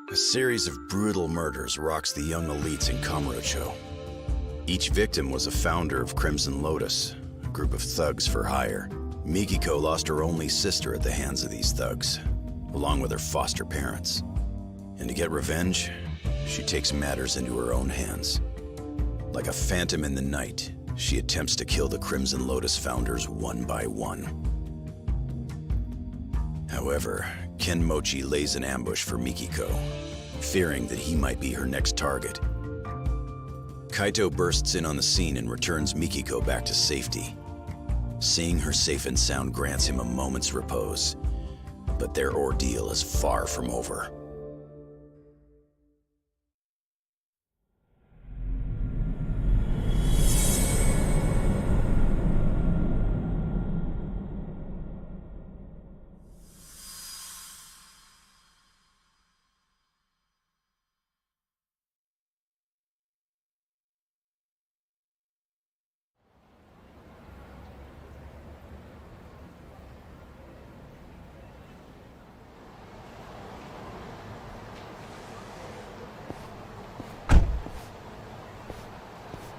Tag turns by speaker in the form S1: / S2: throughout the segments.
S1: A series of brutal murders rocks the young elites in Kamurocho. Each victim was a founder of Crimson Lotus, a group of thugs for hire. Mikiko lost her only sister at the hands of these thugs, along with her foster parents. And to get revenge, she takes matters into her own hands. Like a phantom in the night, she attempts to kill the Crimson Lotus founders one by one. However, Ken Mochi lays an ambush for Mikiko, fearing that he might be her next target. Kaito bursts in on the scene and returns Mikiko back to safety. Seeing her safe and sound grants him a moment's repose, but their ordeal is far from over.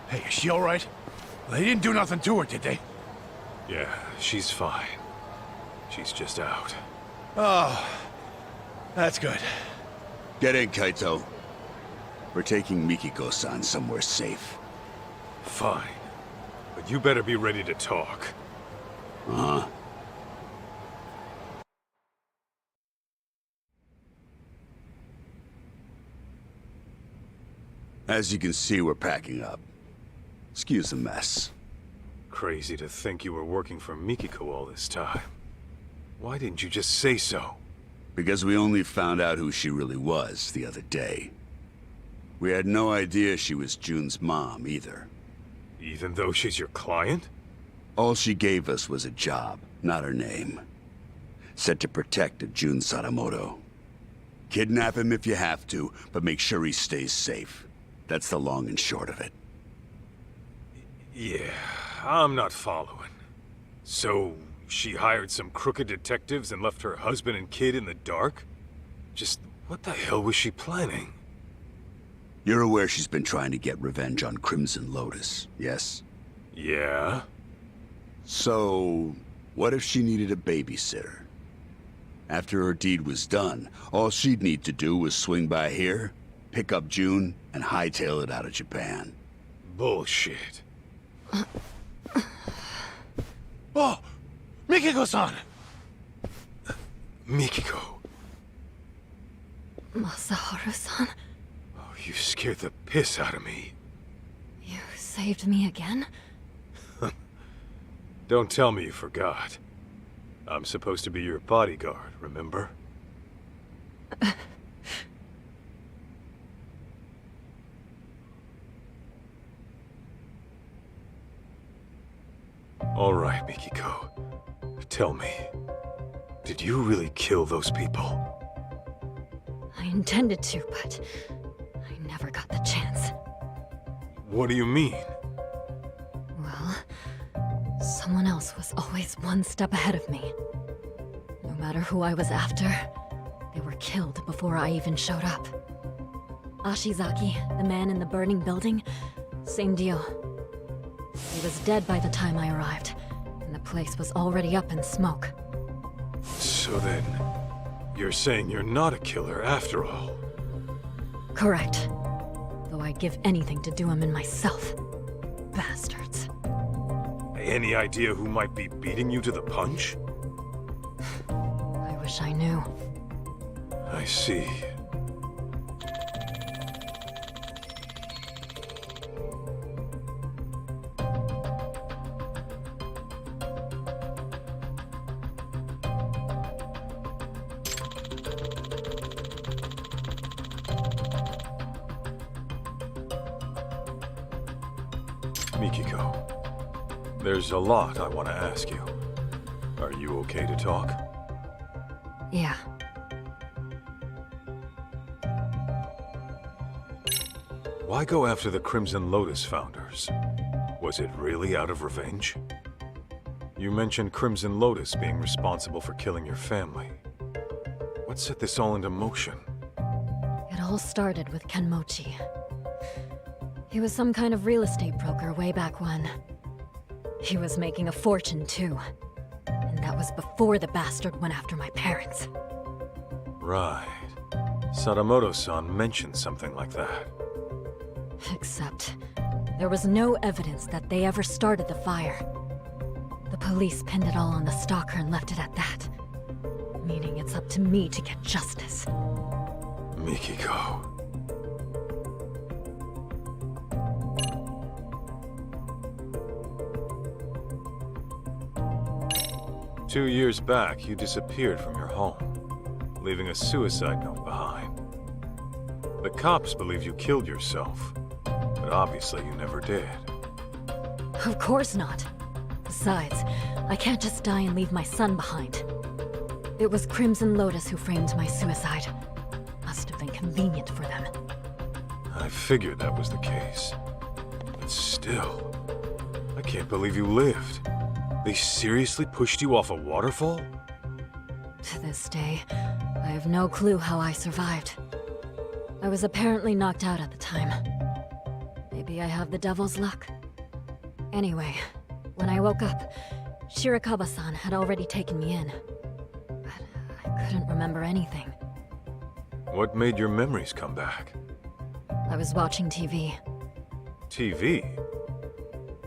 S2: Hey, is she all right? They didn't do nothing to her, did they?
S3: Yeah, she's fine. She's just out.
S2: Oh, that's good.
S4: Get in, Kaito. We're taking Mikiko-san somewhere safe.
S3: Fine. But you better be ready to talk.
S4: Uh-huh. As you can see, we're packing up. Excuse the mess.
S3: Crazy to think you were working for Mikiko all this time. Why didn't you just say so?
S4: Because we only found out who she really was the other day. We had no idea she was Jun's mom, either.
S3: Even though she's your client?
S4: All she gave us was a job, not her name. Said to protect Jun Sadamoto. Kidnap him if you have to, but make sure he stays safe. That's the long and short of it.
S3: Yeah, I'm not following. So, she hired some crooked detectives and left her husband and kid in the dark? Just what the hell was she planning?
S4: You're aware she's been trying to get revenge on Crimson Lotus, yes?
S3: Yeah?
S4: So, what if she needed a babysitter? After her deed was done, all she'd need to do was swing by here, pick up Jun, and hightail it out of Japan.
S3: Bullshit.
S2: Oh! Mikiko-san!
S3: Mikiko.
S5: Masaharu-san,
S3: Oh, you scared the piss out of me.
S5: you saved me again?
S3: Don't tell me you forgot. I'm supposed to be your bodyguard, remember? All right, Mikiko. Tell me, did you really kill those people?
S5: I intended to, but I never got the chance.
S3: What do you mean?
S5: Well, someone else was always one step ahead of me. No matter who I was after, they were killed before I even showed up. Ashizaki, the man in the burning building, same deal. He was dead by the time I arrived, and the place was already up in smoke.
S3: So then, You're saying you're not a killer after all.
S5: Correct. Though I'd give anything to do him in myself. Bastards.
S3: Any idea who might be beating you to the punch?
S5: I wish I knew.
S3: I see. Mikiko, there's a lot I want to ask you. Are you okay to talk?
S5: Yeah.
S3: Why go after the Crimson Lotus founders? Was it really out of revenge? You mentioned Crimson Lotus being responsible for killing your family. What set this all into motion?
S5: It all started with Kenmochi. He was some kind of real estate broker way back when. He was making a fortune, too. And that was before the bastard went after my parents.
S3: Right. Sadamoto-san mentioned something like that.
S5: Except, there was no evidence that they ever started the fire. The police pinned it all on the stalker and left it at that. Meaning it's up to me to get justice.
S3: Mikiko. Two years back, you disappeared from your home, leaving a suicide note behind. The cops believe you killed yourself, but obviously you never did.
S5: Of course not. Besides, I can't just die and leave my son behind. It was Crimson Lotus who framed my suicide. Must have been convenient for them.
S3: I figured that was the case. But still, I can't believe you lived. They seriously pushed you off a waterfall?
S5: To this day, I have no clue how I survived. I was apparently knocked out at the time. Maybe I have the devil's luck. Anyway, when I woke up, Shirakawa-san had already taken me in. But I couldn't remember anything.
S3: What made your memories come back?
S5: I was watching TV.
S3: TV?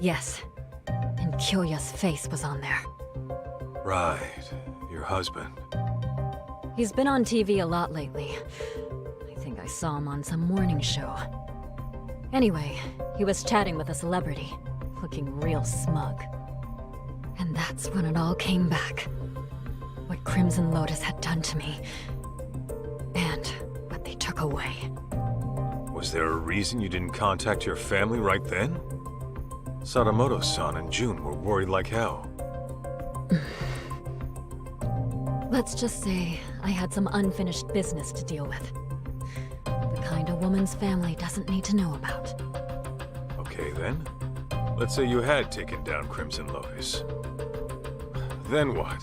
S5: Yes. And Kyoya's face was on there.
S3: Right. Your husband.
S5: He's been on TV a lot lately. I think I saw him on some morning show. Anyway, he was chatting with a celebrity, looking real smug. And that's when it all came back. What Crimson Lotus had done to me, and what they took away.
S3: Was there a reason you didn't contact your family right then? Sadamoto-san and June were worried like hell.
S5: Let's just say I had some unfinished business to deal with. The kind a woman's family doesn't need to know about.
S3: Okay then. Let's say you had taken down Crimson Lotus. Then what?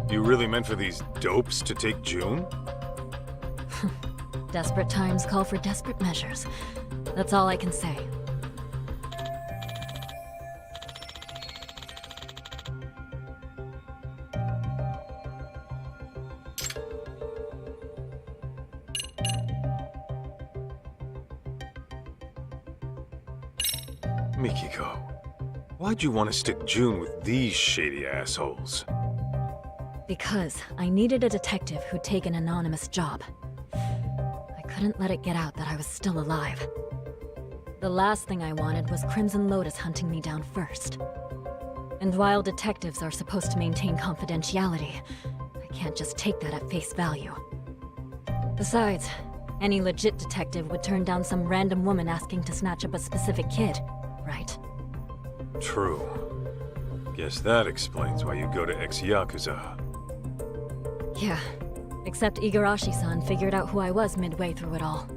S3: You really meant for these dopes to take June?
S5: Desperate times call for desperate measures. That's all I can say.
S3: Mikiko, why'd you want to stick June with these shady assholes?
S5: Because I needed a detective who'd take an anonymous job. I couldn't let it get out that I was still alive. The last thing I wanted was Crimson Lotus hunting me down first. And while detectives are supposed to maintain confidentiality, I can't just take that at face value. Besides, any legit detective would turn down some random woman asking to snatch up a specific kid, right?
S3: True. Guess that explains why you go to ex-Yakuza.
S5: Yeah, except Igarashi-san figured out who I was midway through it all.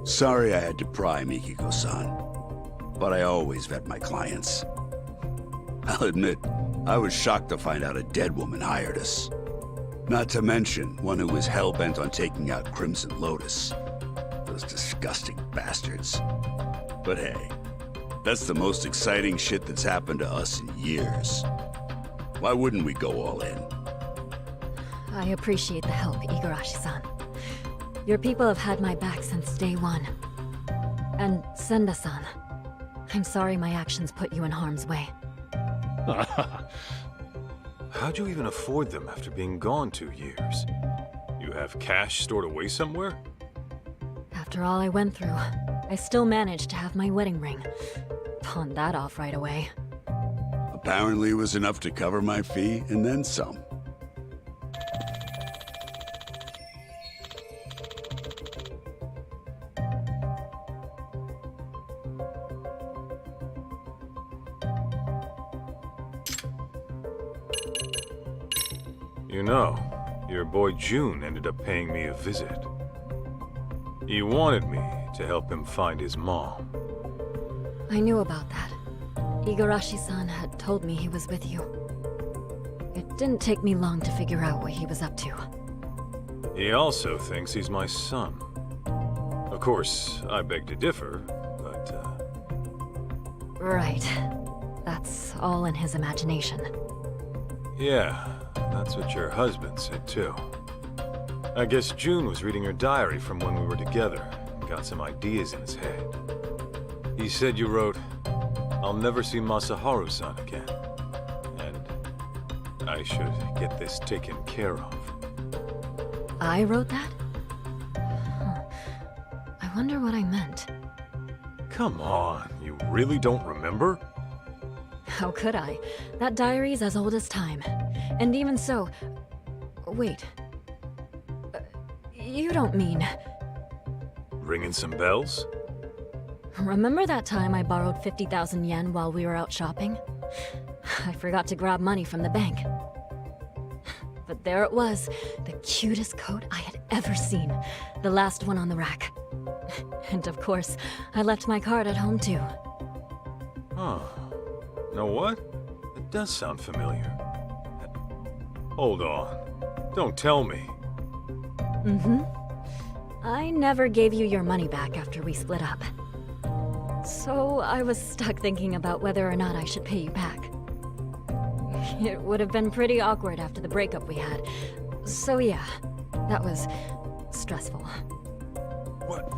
S4: Sorry I had to pry, Mikiko-san. But I always vet my clients. I'll admit, I was shocked to find out a dead woman hired us. Not to mention, one who was hell-bent on taking out Crimson Lotus. Those disgusting bastards. But hey, that's the most exciting shit that's happened to us in years. Why wouldn't we go all in?
S5: I appreciate the help, Igarashi-san. Your people have had my back since day one. And Senda-san, I'm sorry my actions put you in harm's way.
S3: How'd you even afford them after being gone 2 years? You have cash stored away somewhere?
S5: After all I went through, I still managed to have my wedding ring. Pawned that off right away.
S4: Apparently it was enough to cover my fee and then some.
S3: You know, your boy June ended up paying me a visit. He wanted me to help him find his mom.
S5: I knew about that. Igarashi-san had told me he was with you. It didn't take me long to figure out what he was up to.
S3: He also thinks he's my son. Of course, I beg to differ, but,
S5: Right. That's all in his imagination.
S3: yeah, that's what your husband said too. I guess June was reading your diary from when we were together and got some ideas in his head. He said you wrote, "I'll never see Masaharu-san again, and I should get this taken care of."
S5: I wrote that? Huh. I wonder what I meant.
S3: Come on, you really don't remember?
S5: How could I? That diary's as old as time. And even so... Wait. You don't mean...
S3: Ringing some bells?
S5: Remember that time I borrowed 50,000 yen while we were out shopping? I forgot to grab money from the bank. But there it was, the cutest coat I had ever seen. The last one on the rack. And of course, I left my card at home too.
S3: Huh. Know what? It does sound familiar. Hold on. Don't tell me.
S5: Mm-hmm. I never gave you your money back after we split up. So I was stuck thinking about whether or not I should pay you back. It would have been pretty awkward after the breakup we had. So yeah, that was stressful.
S3: What?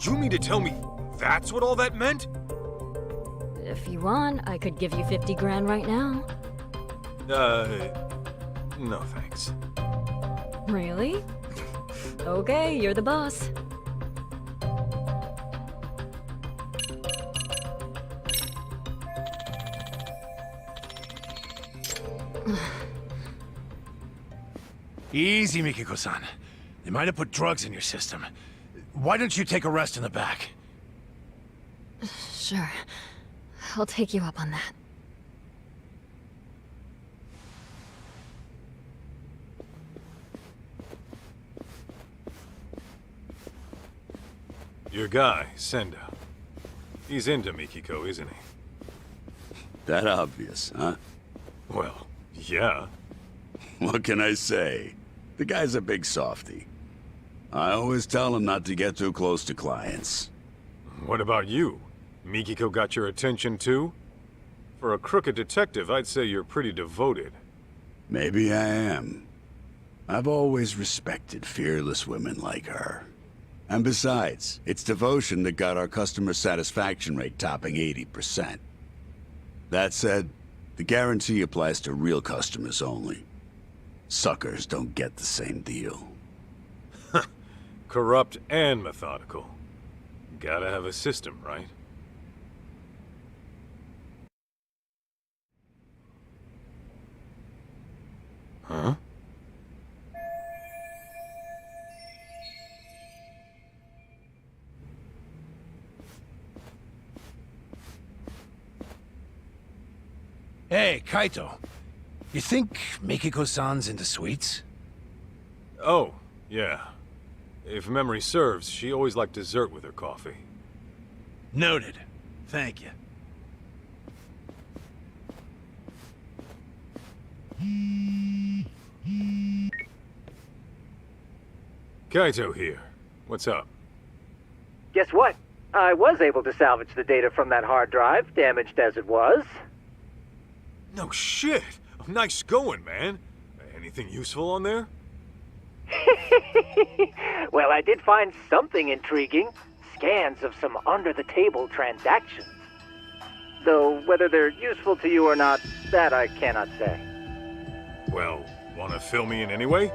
S3: You mean to tell me that's what all that meant?
S5: If you want, I could give you 50 grand right now.
S3: No thanks.
S5: Really? Okay, you're the boss.
S2: Easy, Mikiko-san. They might have put drugs in your system. Why don't you take a rest in the back?
S5: Sure. I'll take you up on that.
S3: Your guy, Senda. He's into Mikiko, isn't he?
S4: That obvious, huh?
S3: Well, yeah.
S4: What can I say? The guy's a big softy. I always tell him not to get too close to clients.
S3: What about you? Mikiko got your attention too? For a crooked detective, I'd say you're pretty devoted.
S4: Maybe I am. I've always respected fearless women like her. And besides, it's devotion that got our customer satisfaction rate topping 80%. That said, the guarantee applies to real customers only. Suckers don't get the same deal.
S3: Corrupt and methodical. Gotta have a system, right? Huh?
S2: Hey, Kaito. You think Mikiko-san's into sweets?
S3: Oh, yeah. If memory serves, she always liked dessert with her coffee.
S2: Noted. Thank you.
S3: Kaito here. What's up?
S6: Guess what? I was able to salvage the data from that hard drive, damaged as it was.
S3: No shit! Nice going, man. Anything useful on there?
S6: Well, I did find something intriguing. Scans of some under-the-table transactions. Though whether they're useful to you or not, that I cannot say.
S3: Well, wanna fill me in anyway?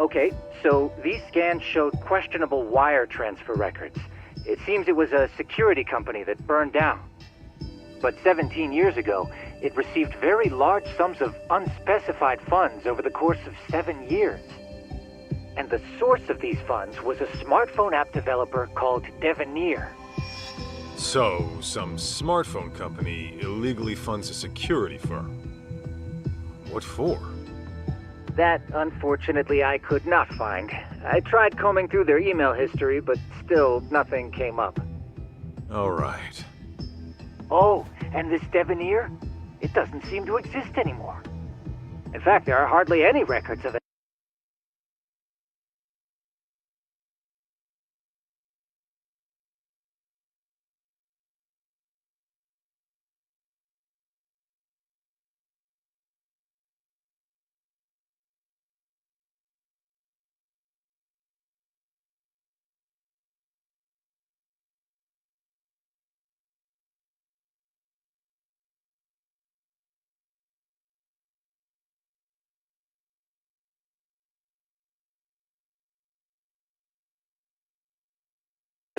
S6: Okay, so these scans showed questionable wire transfer records. It seems it was a security company that burned down. But 17 years ago, it received very large sums of unspecified funds over the course of 7 years. And the source of these funds was a smartphone app developer called Devenir.
S3: So, some smartphone company illegally funds a security firm. What for?
S6: That, unfortunately, I could not find. I tried combing through their email history, but still nothing came up.
S3: Alright.
S6: Oh, and this Devenir? It doesn't seem to exist anymore. In fact, there are hardly any records of it.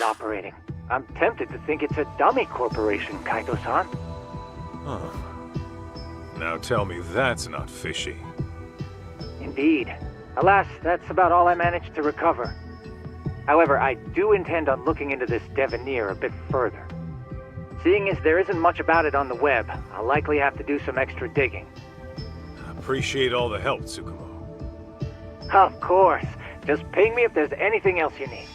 S6: Operating. I'm tempted to think it's a dummy corporation, Kaito-san.
S3: Huh. Now tell me that's not fishy.
S6: Indeed. Alas, that's about all I managed to recover. However, I do intend on looking into this Devenir a bit further. Seeing as there isn't much about it on the web, I'll likely have to do some extra digging.
S3: Appreciate all the help, Tsukumo.
S6: Of course. Just ping me if there's anything else you need.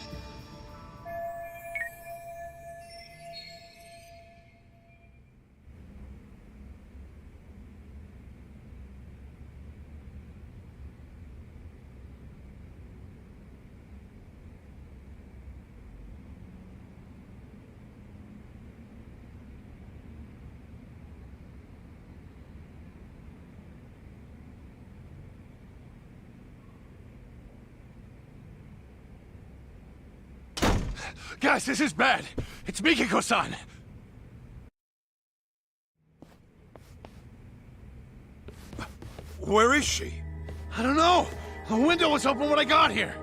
S2: Guys, this is bad. It's Mikiko-san.
S3: Where is she?
S2: I don't know. The window was open when I got here.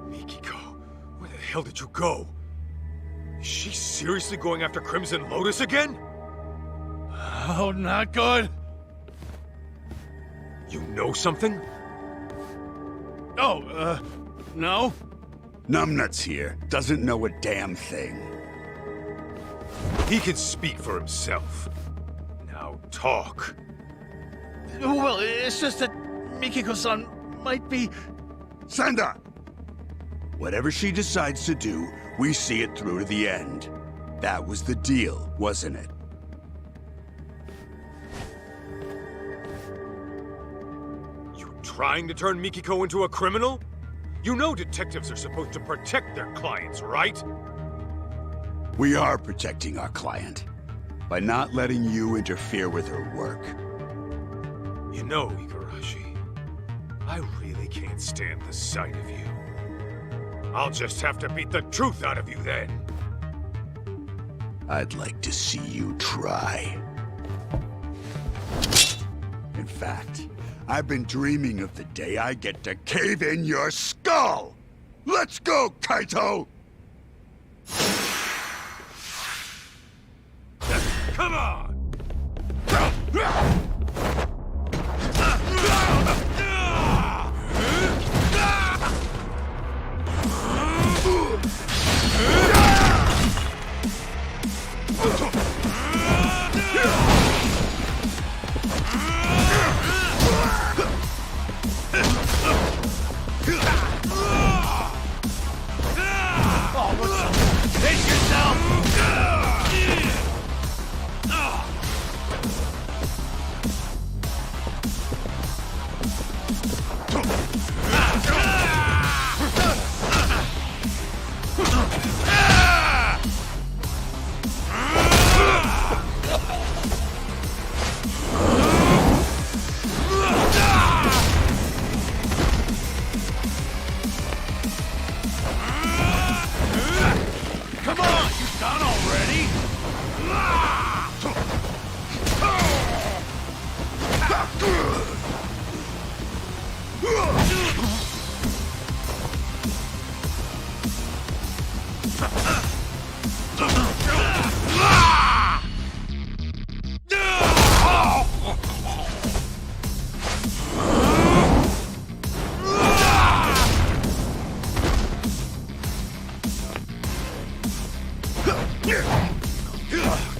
S3: Mikiko, where the hell did you go? Is she seriously going after Crimson Lotus again?
S2: Oh, not good.
S3: You know something?
S2: Oh, no?
S4: Numbnuts here. Doesn't know a damn thing.
S3: He can speak for himself. Now talk.
S2: Well, it's just that Mikiko-san might be...
S4: Senda! Whatever she decides to do, we see it through to the end. That was the deal, wasn't it?
S3: Trying to turn Mikiko into a criminal? You know detectives are supposed to protect their clients, right?
S4: We are protecting our client by not letting you interfere with her work.
S3: You know, Igarashi, I really can't stand the sight of you. I'll just have to beat the truth out of you then.
S4: I'd like to see you try. In fact, I've been dreaming of the day I get to cave in your skull! Let's go, Kaito!
S3: Come on!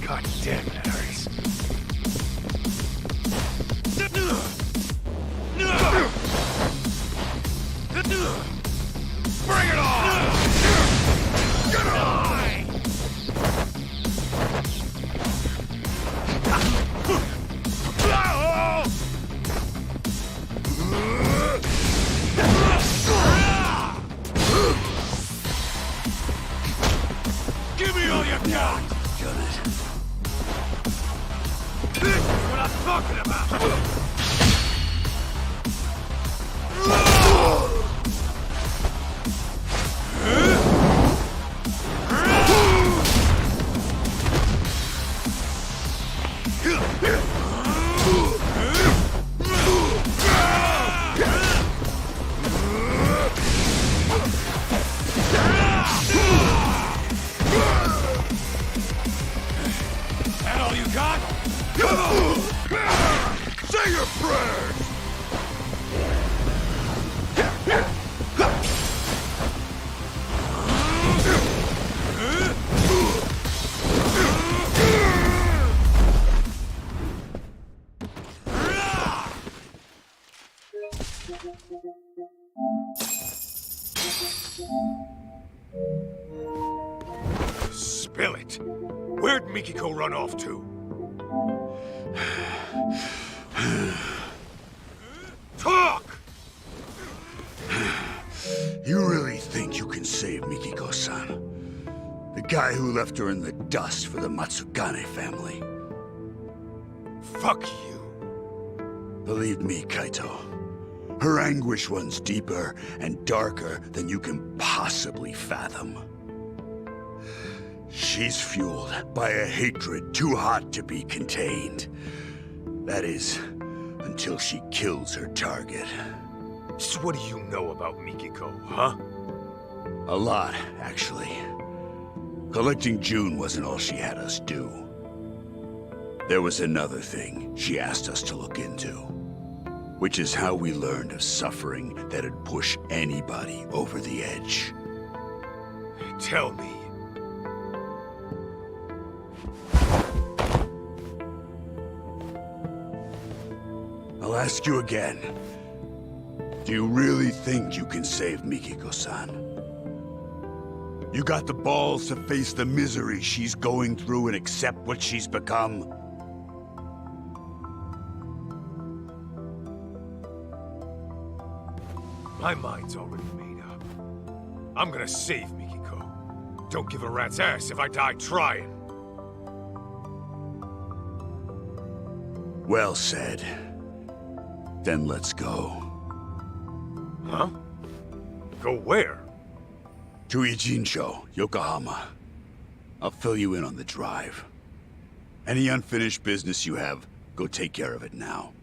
S2: God damn it, that hurts. Bring it on! Give me all you got!
S4: Got it.
S2: This is what I'm talking about! That all you got? Come on! Say your prayers! Spill it! Where'd Mikiko run off to? Talk!
S4: You really think you can save Mikiko-san? The guy who left her in the dust for the Matsugane family.
S2: Fuck you.
S4: Believe me, Kaito. Her anguish runs deeper and darker than you can possibly fathom. She's fueled by a hatred too hot to be contained. That is, until she kills her target.
S2: So what do you know about Mikiko, huh?
S4: A lot, actually. Collecting June wasn't all she had us do. There was another thing she asked us to look into, which is how we learned of suffering that'd push anybody over the edge.
S2: Tell me.
S4: I'll ask you again. Do you really think you can save Mikiko-san? You got the balls to face the misery she's going through and accept what she's become?
S2: My mind's already made up. I'm gonna save Mikiko. Don't give a rat's ass if I die trying.
S4: Well said. Then let's go.
S2: Huh? Go where?
S4: To Ijincho, Yokohama. I'll fill you in on the drive. Any unfinished business you have, go take care of it now.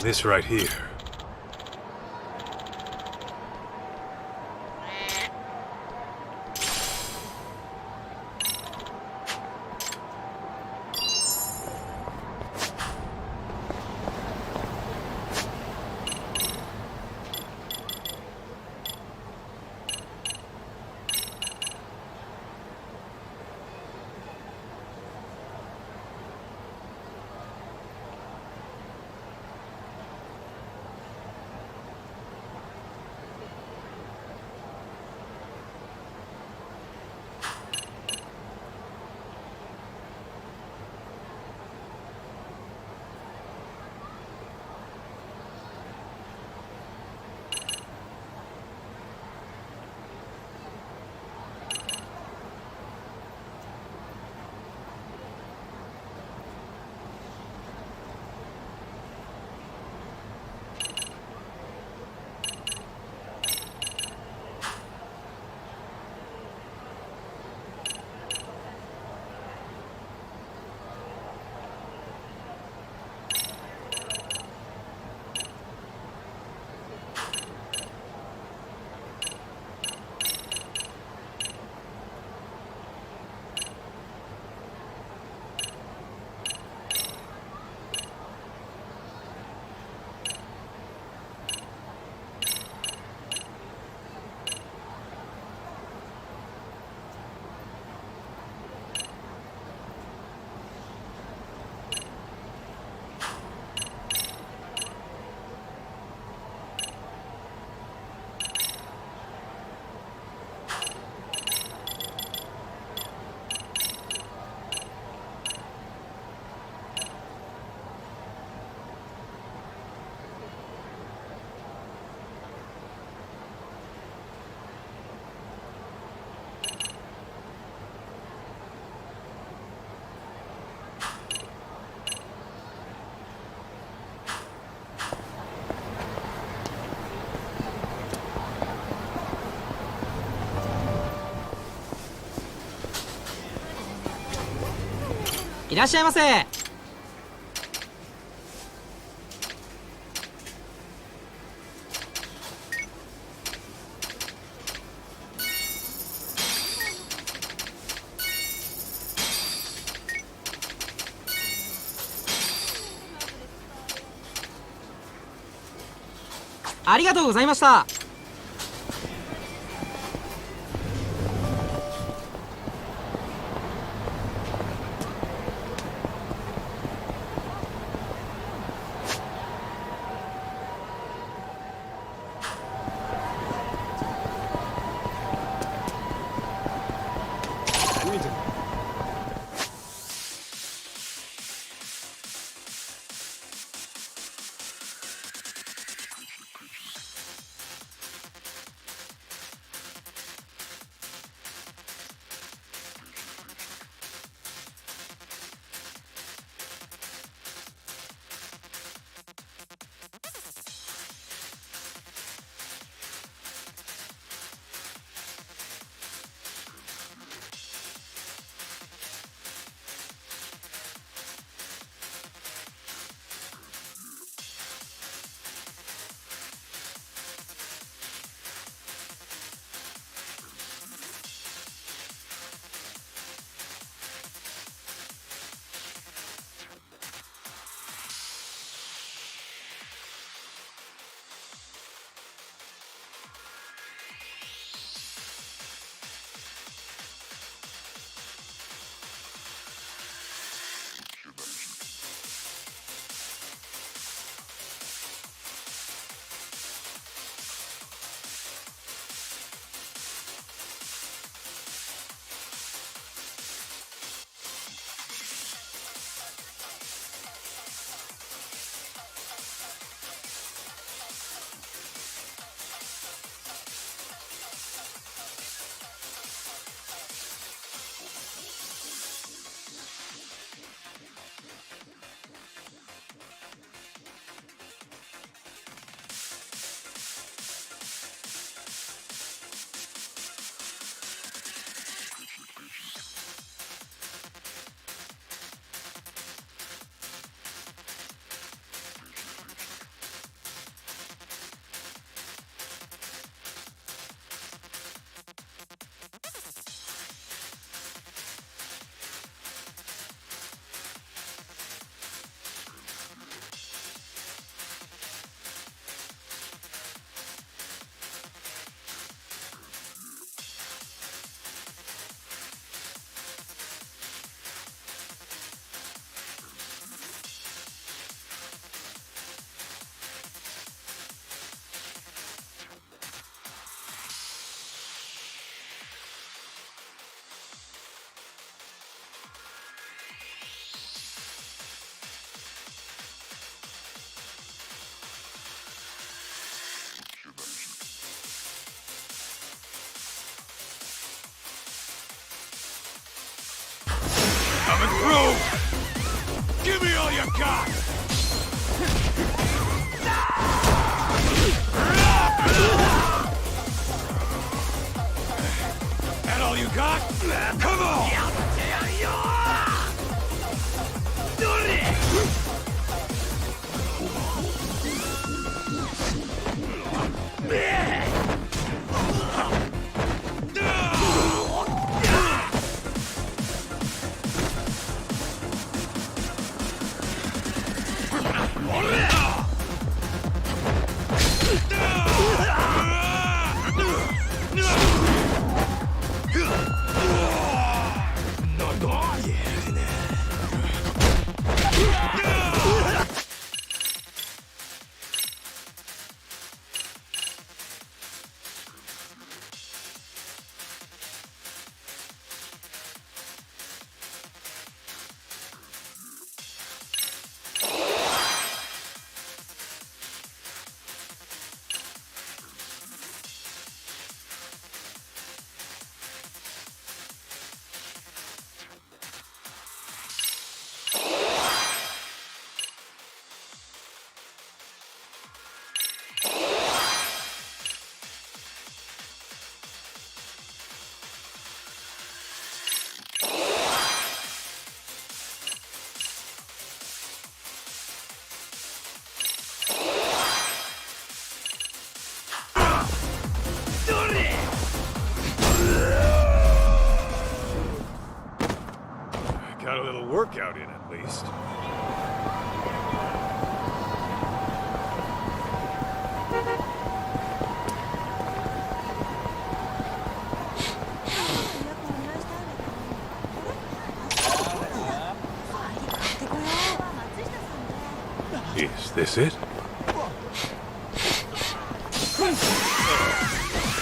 S3: This right here.
S7: いらっしゃいませ。ありがとうございました。
S2: got? That all you got? Come on! Got a little workout in at least.
S3: Is this it?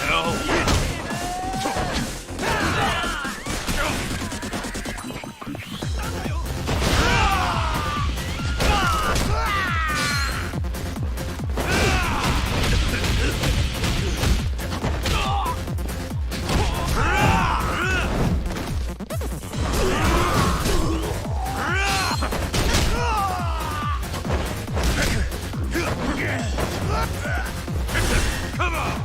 S2: Hell yeah! Come on!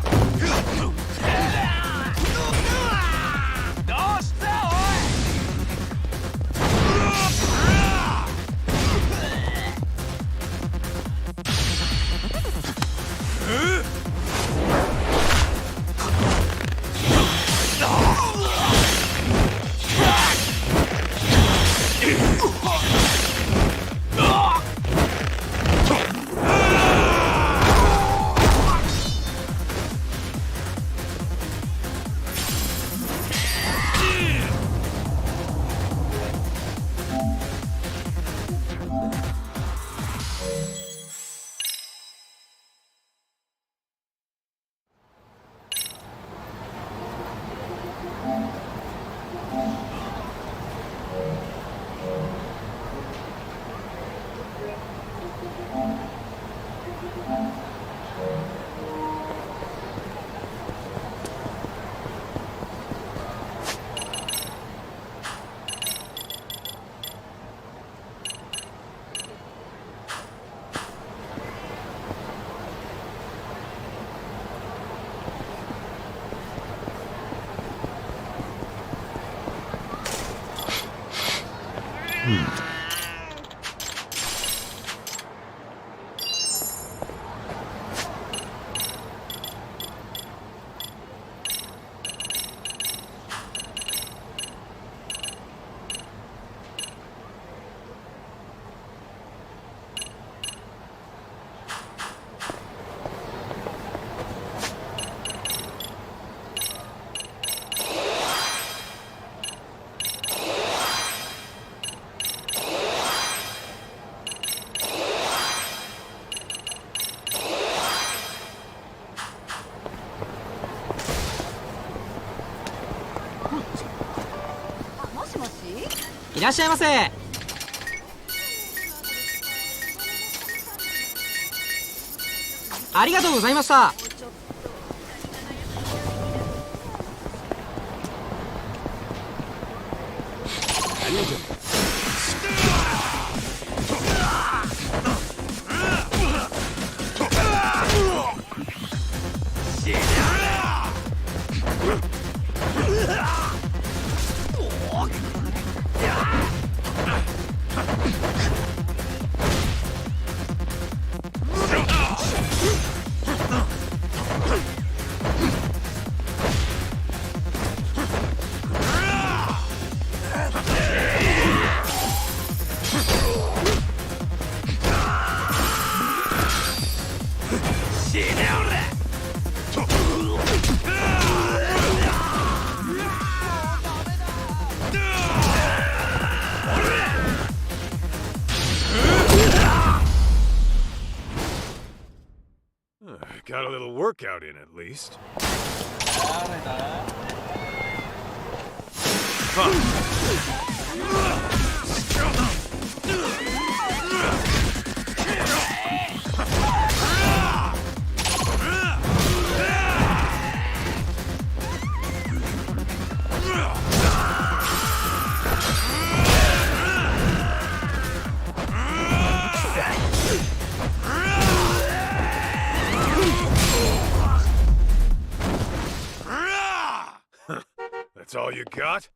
S7: いらっしゃいませ。ありがとうございました。
S2: あ
S3: Got a little workout in at least. That's all you got?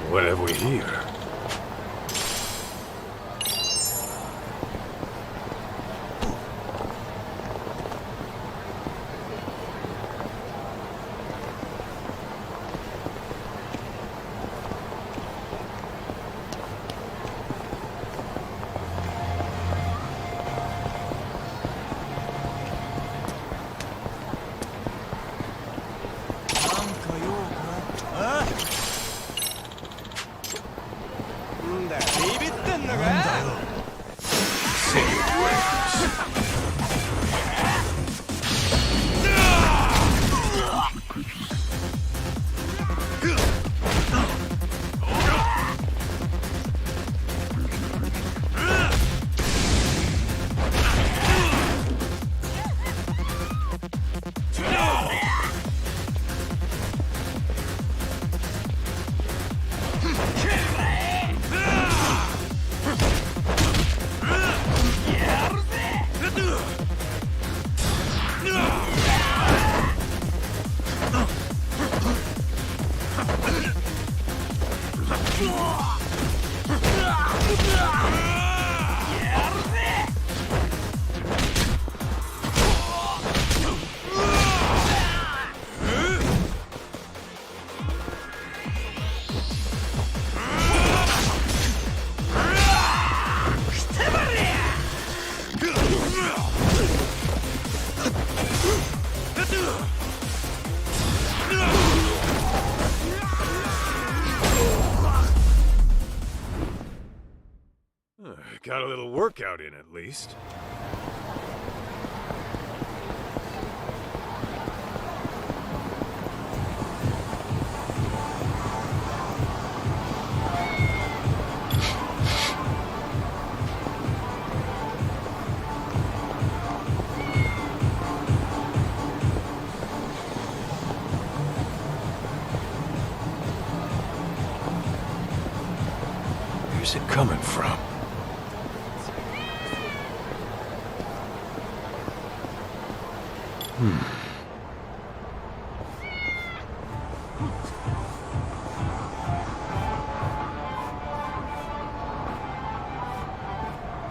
S3: What have we here? Got a little workout in at least. Where's it coming from?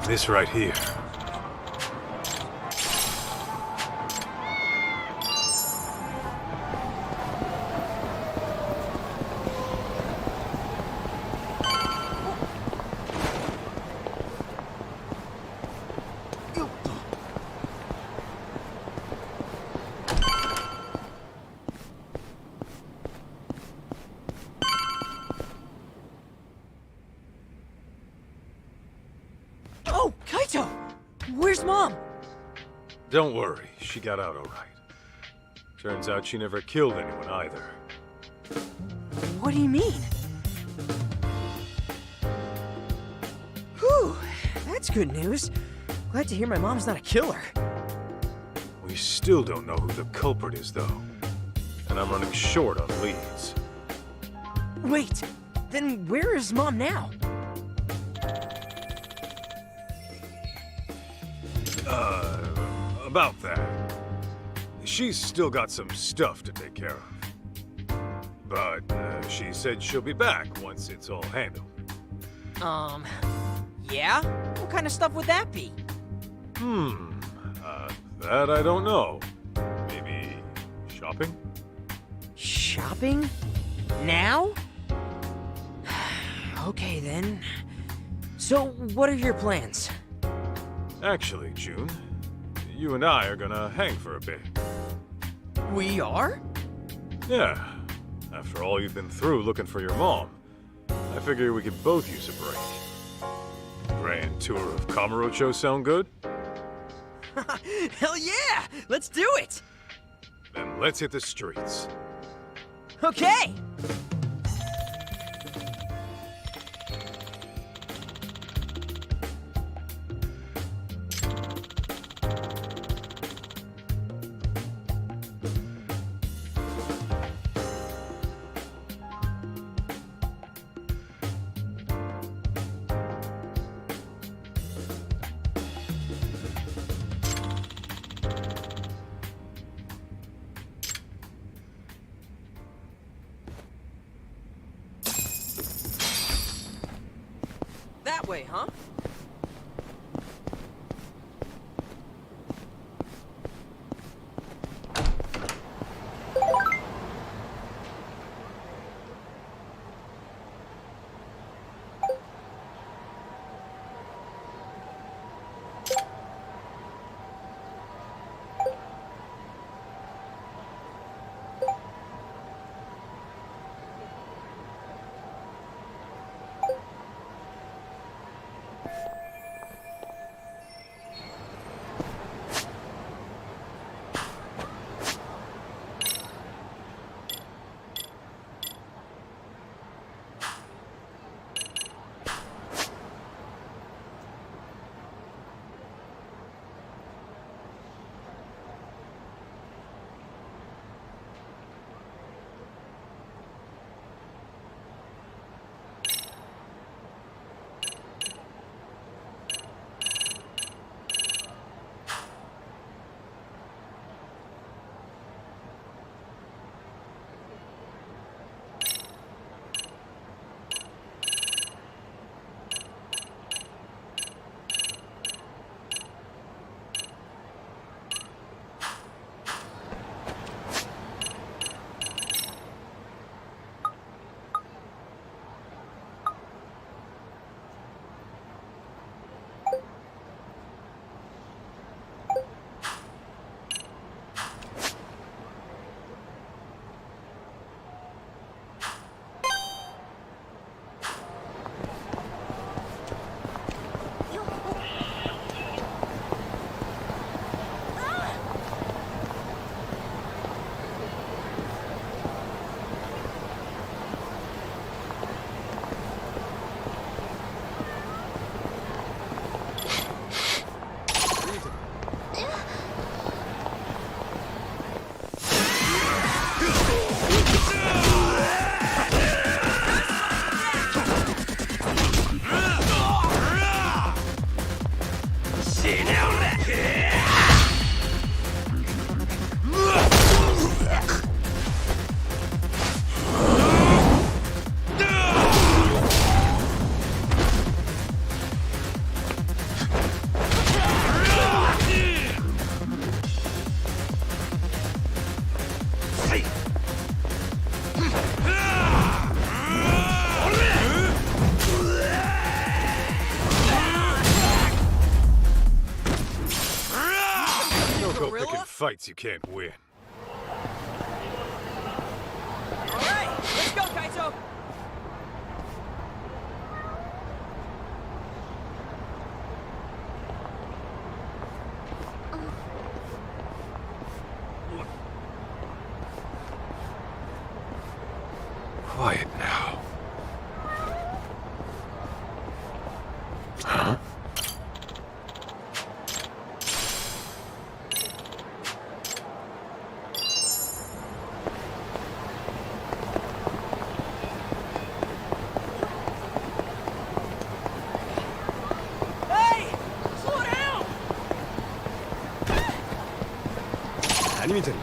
S3: This right here.
S8: Oh, Kaito! Where's Mom?
S3: Don't worry, she got out all right. Turns out she never killed anyone either.
S8: What do you mean? Whew, that's good news. Glad to hear my mom's not a killer.
S3: We still don't know who the culprit is, though. And I'm running short on leads.
S8: Wait, then where is Mom now?
S3: About that. She's still got some stuff to take care of. But she said she'll be back once it's all handled.
S8: Yeah? What kind of stuff would that be?
S3: That I don't know. Maybe shopping?
S8: Shopping? Now? Okay then. So, what are your plans?
S3: Actually, June, you and I are gonna hang for a bit.
S8: We are?
S3: Yeah. After all you've been through looking for your mom, I figure we could both use a break. Grand tour of Kamurocho sound good?
S8: Hell yeah! Let's do it!
S3: Then let's hit the streets.
S8: Okay!
S3: Don't go picking fights you can't win.
S8: Alright, let's go, Kaito!
S3: Quiet now. Huh?
S8: Hey! Slow down!
S2: 何見てる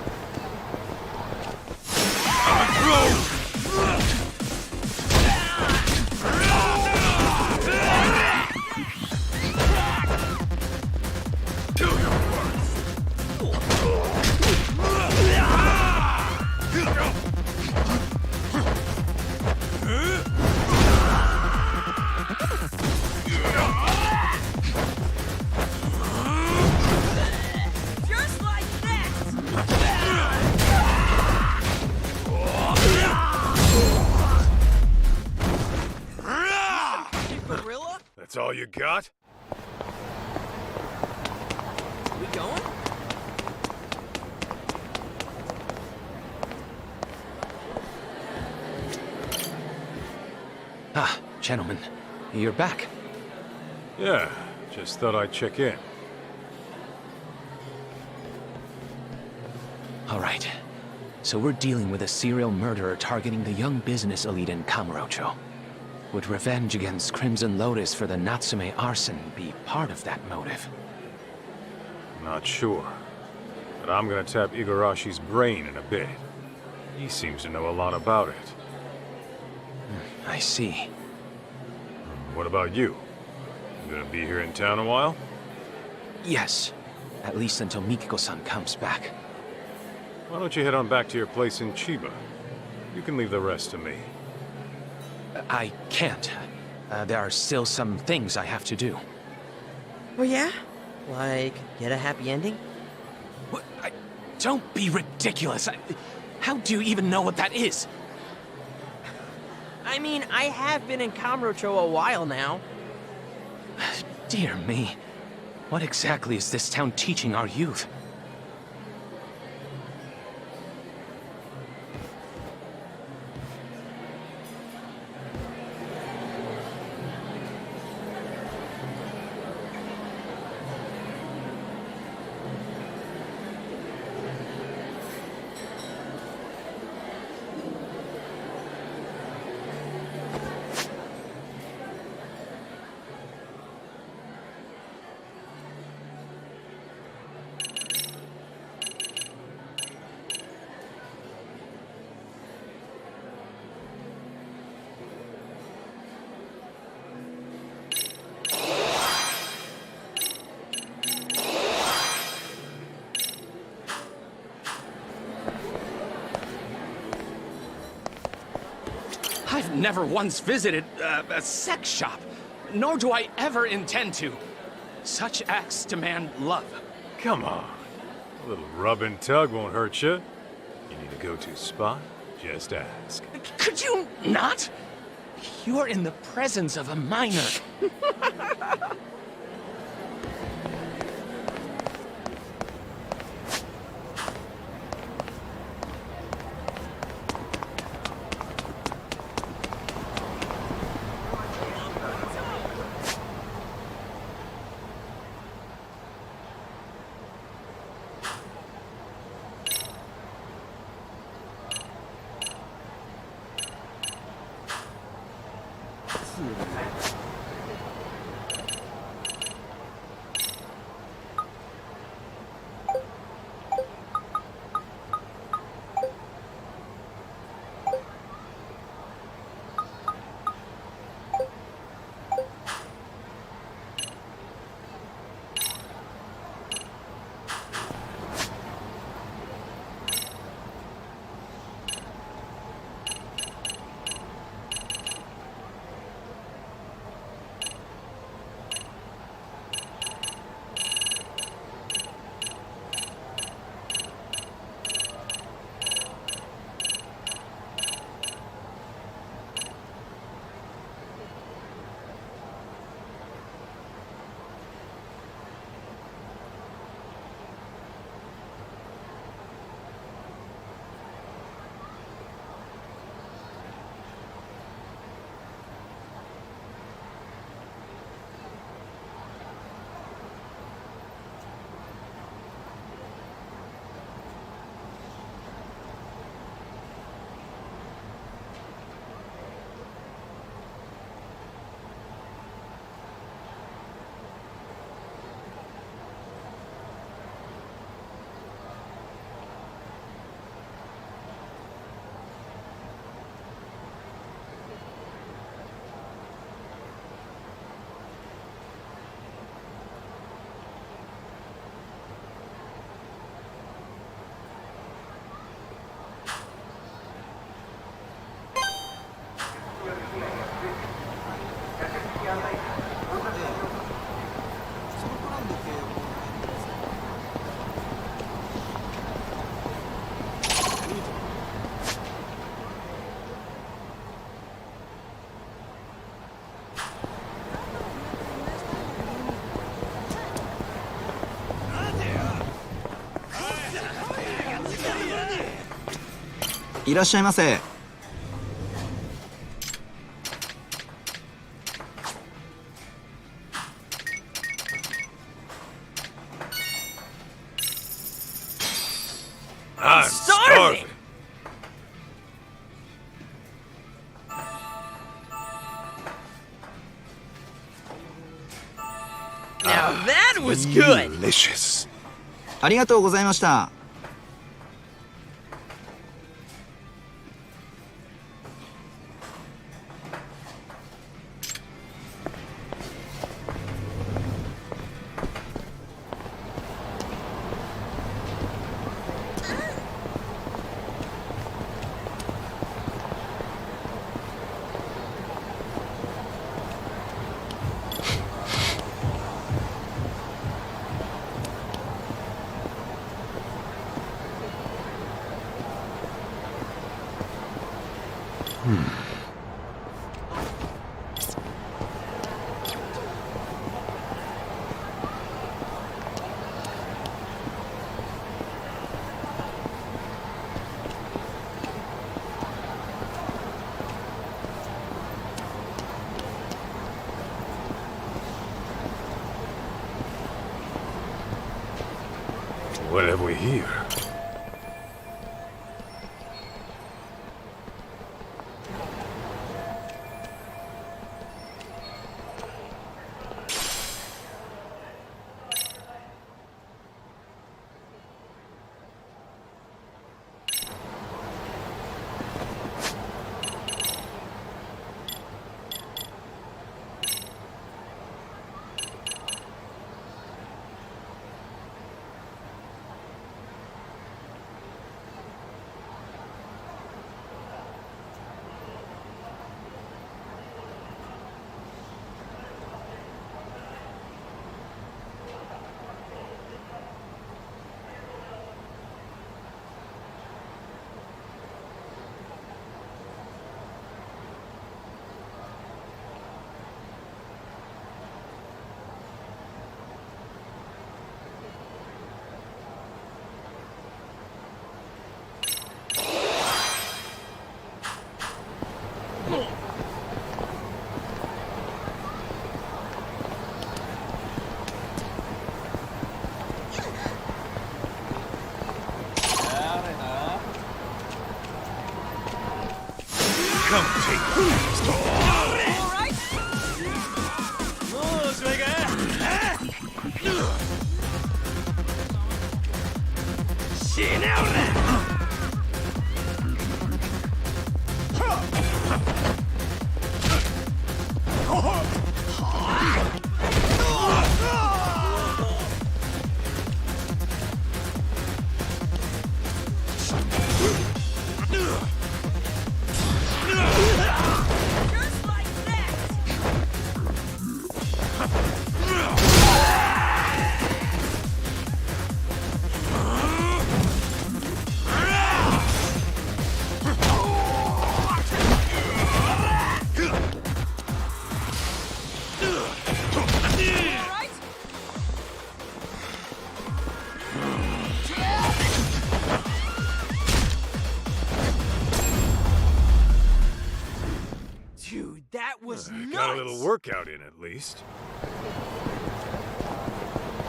S8: Just like that! Gorilla?
S3: That's all you got?
S8: We going?
S9: Ah, gentlemen, you're back.
S3: Yeah, just thought I'd check in.
S9: All right. So we're dealing with a serial murderer targeting the young business elite in Kamurocho. Would revenge against Crimson Lotus for the Natsume arson be part of that motive?
S3: Not sure. But I'm gonna tap Igarashi's brain in a bit. He seems to know a lot about it.
S9: I see.
S3: What about you? You gonna be here in town a while?
S9: Yes. At least until Mikiko-san comes back.
S3: Why don't you head on back to your place in Chiba? You can leave the rest to me.
S9: I can't. There are still some things I have to do.
S8: Oh yeah? Like, get a happy ending?
S9: What? Don't be ridiculous. How do you even know what that is?
S8: I mean, I have been in Kamurocho a while now.
S9: Dear me. What exactly is this town teaching our youth? I've never once visited a sex shop, nor do I ever intend to. Such acts demand love.
S3: Come on. A little rub and tug won't hurt you. You need a go-to spot? Just ask.
S9: Could you not? You're in the presence of a minor.
S7: いらっしゃいませ。
S2: I'm starving.
S8: Now that was good.
S2: Delicious.
S7: ありがとうございました。
S3: What have we here?
S2: Come take this.
S8: Dude, that was nuts.
S3: Got a little workout in at least.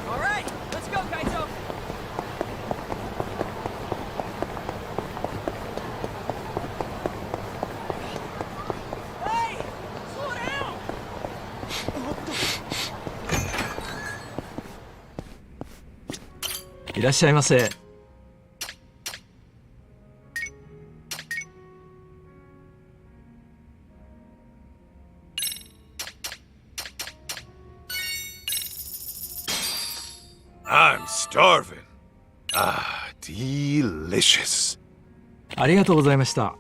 S8: All right, let's go, Kaito. Hey, slow down.
S7: いらっしゃいませ。
S2: I'm starving. Ah, delicious.
S7: ありがとうございました。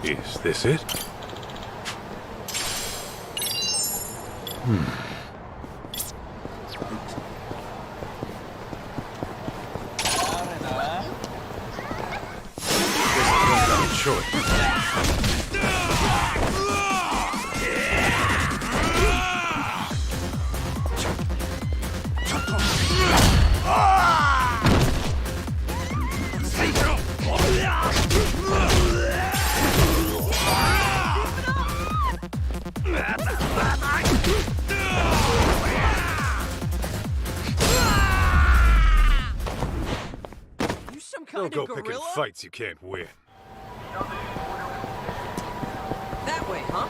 S3: Is this it? Choice. Don't go picking fights you can't win.
S8: That way, huh?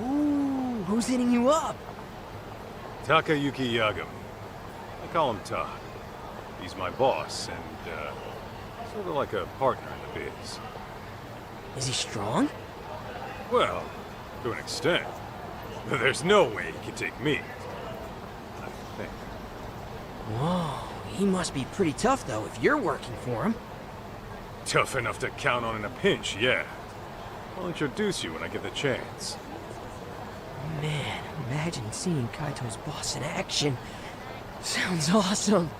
S8: Ooh, who's hitting you up?
S3: Takayuki Yagami. I call him Todd. He's my boss, and, sort of like a partner in the biz.
S8: Is he strong?
S3: Well, to an extent. There's no way he can take me. I think.
S8: Whoa, he must be pretty tough, though, if you're working for him.
S3: Tough enough to count on in a pinch, yeah. I'll introduce you when I get the chance.
S8: Man, imagine seeing Kaito's boss in action. Sounds awesome.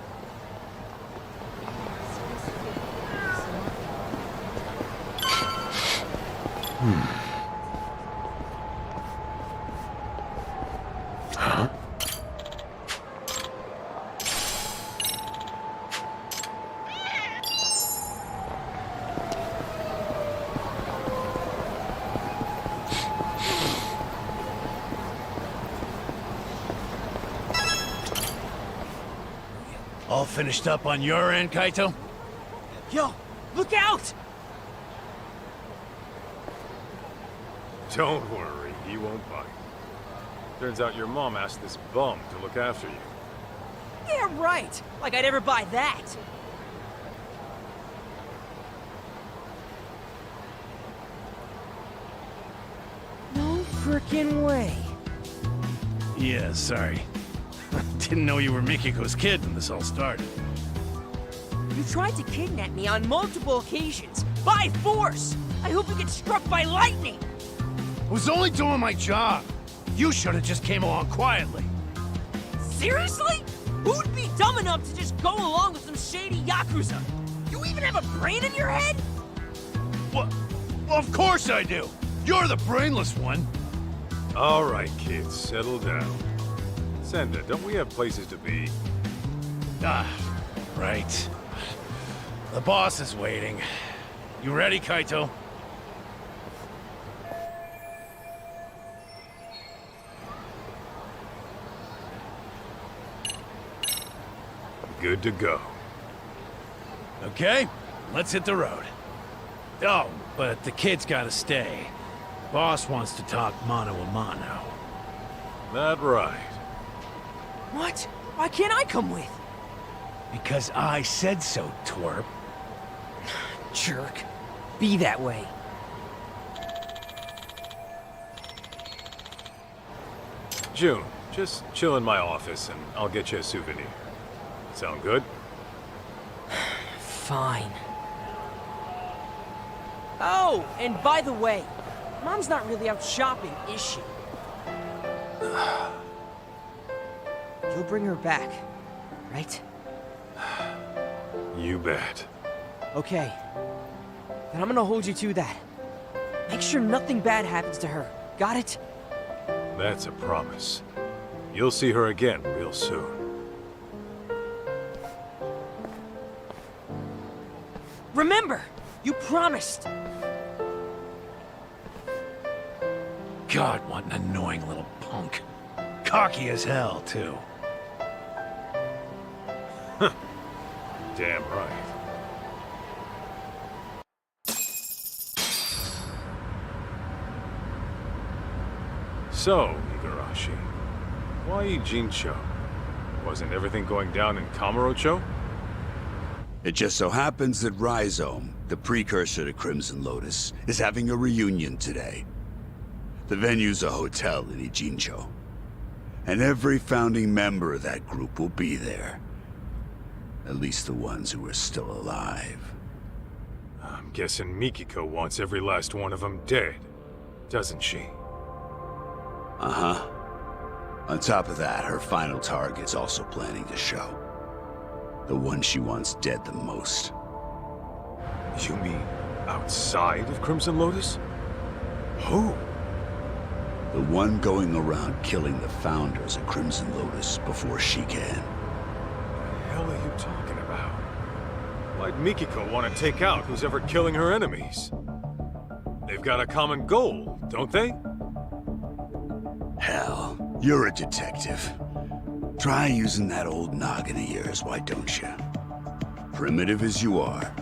S10: All finished up on your end, Kaito?
S8: Yo, look out!
S3: Don't worry, he won't bite. Turns out your mom asked this bum to look after you.
S8: Yeah, right. Like I'd ever buy that. No frickin' way.
S10: Yeah, sorry. Didn't know you were Mikiko's kid when this all started.
S8: You tried to kidnap me on multiple occasions. By force! I hope you get struck by lightning!
S10: I was only doing my job. You should have just came along quietly.
S8: Seriously? Who'd be dumb enough to just go along with some shady Yakuza? You even have a brain in your head?
S10: What? Well, of course I do. You're the brainless one.
S3: All right, kids, settle down. Senda, don't we have places to be?
S10: Ah, right. The boss is waiting. You ready, Kaito?
S3: Good to go.
S10: Okay, let's hit the road. Oh, but the kid's gotta stay. Boss wants to talk mano a mano.
S3: That right.
S8: What? Why can't I come with?
S10: Because I said so, twerp.
S8: Jerk. Be that way.
S3: June, just chill in my office and I'll get you a souvenir. Sound good?
S8: Fine. Oh, and by the way, Mom's not really out shopping, is she? You'll bring her back, right?
S3: You bet.
S8: Okay. Then I'm gonna hold you to that. Make sure nothing bad happens to her. Got it?
S3: That's a promise. You'll see her again real soon.
S8: Remember, you promised.
S10: God, what an annoying little punk. Cocky as hell, too.
S3: Damn right. So, Igarashi, why Jincho? Wasn't everything going down in Kamurocho?
S4: It just so happens that Rhizome, the precursor to Crimson Lotus, is having a reunion today. The venue's a hotel in Ijincho. And every founding member of that group will be there. At least the ones who are still alive.
S3: I'm guessing Mikiko wants every last one of them dead, doesn't she?
S4: Uh-huh. On top of that, her final target's also planning to show. The one she wants dead the most.
S3: You mean outside of Crimson Lotus? Who?
S4: The one going around killing the founders of Crimson Lotus before she can.
S3: What the hell are you talking about? Why'd Mikiko want to take out who's ever killing her enemies? They've got a common goal, don't they?
S4: Hell, you're a detective. Try using that old noggin of yours, why don't you? Primitive as you are,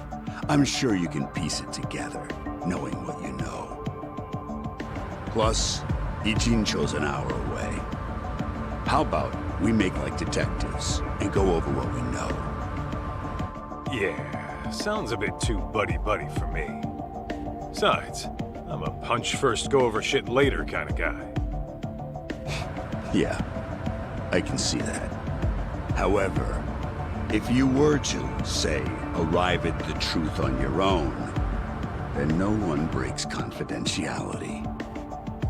S4: I'm sure you can piece it together, knowing what you know. Plus, Ijincho's an hour away. How about we make like detectives and go over what we know?
S3: Yeah, sounds a bit too buddy-buddy for me. Besides, I'm a punch-first, go-over-shit later kind of guy.
S4: Yeah, I can see that. However, if you were to, say, arrive at the truth on your own, then no one breaks confidentiality.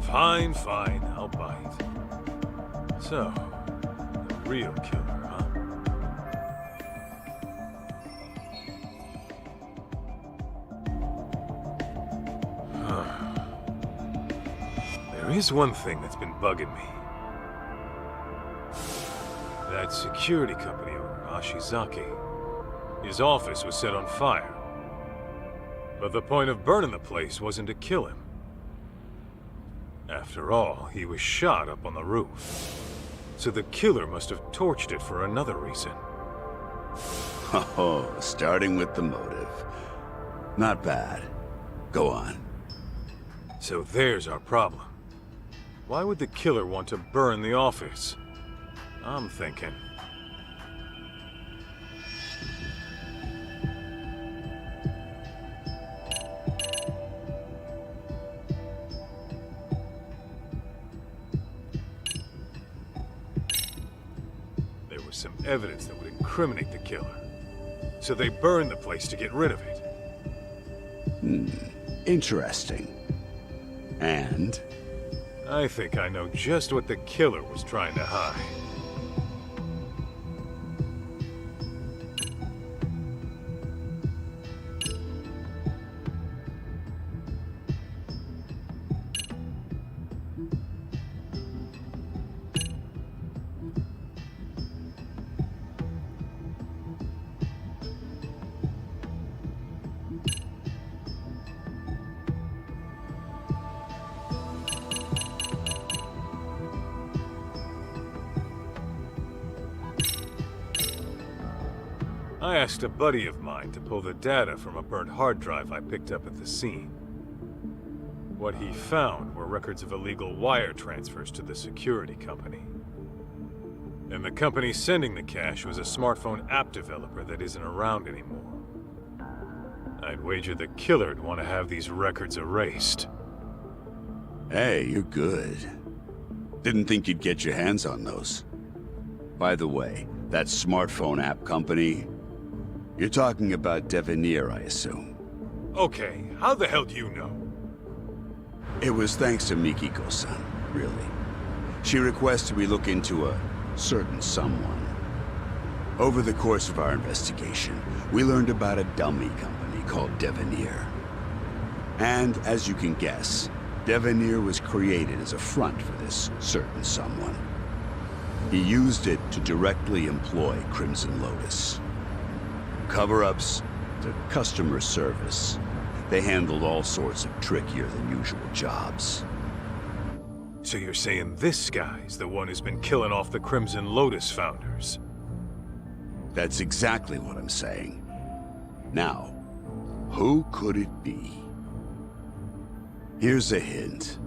S3: Fine, fine, I'll bite. So, the real killer, huh? There is one thing that's been bugging me. That security company owner, Ashizaki. His office was set on fire. But the point of burning the place wasn't to kill him. After all, he was shot up on the roof. So the killer must have torched it for another reason.
S4: Oh, starting with the motive. Not bad. Go on.
S3: So there's our problem. Why would the killer want to burn the office? I'm thinking. There was some evidence that would incriminate the killer. So they burned the place to get rid of it.
S4: Interesting. And?
S3: I think I know just what the killer was trying to hide. I asked a buddy of mine to pull the data from a burnt hard drive I picked up at the scene. What he found were records of illegal wire transfers to the security company. And the company sending the cash was a smartphone app developer that isn't around anymore. I'd wager the killer'd want to have these records erased.
S4: Hey, you're good. Didn't think you'd get your hands on those. By the way, that smartphone app company, you're talking about Devenir, I assume.
S3: Okay, how the hell do you know?
S4: It was thanks to Mikiko-san, really. She requested we look into a certain someone. Over the course of our investigation, we learned about a dummy company called Devenir. And, as you can guess, Devenir was created as a front for this certain someone. He used it to directly employ Crimson Lotus. Cover-ups to customer service. They handled all sorts of trickier than usual jobs.
S3: So you're saying this guy's the one who's been killing off the Crimson Lotus founders?
S4: That's exactly what I'm saying. Now, who could it be? Here's a hint.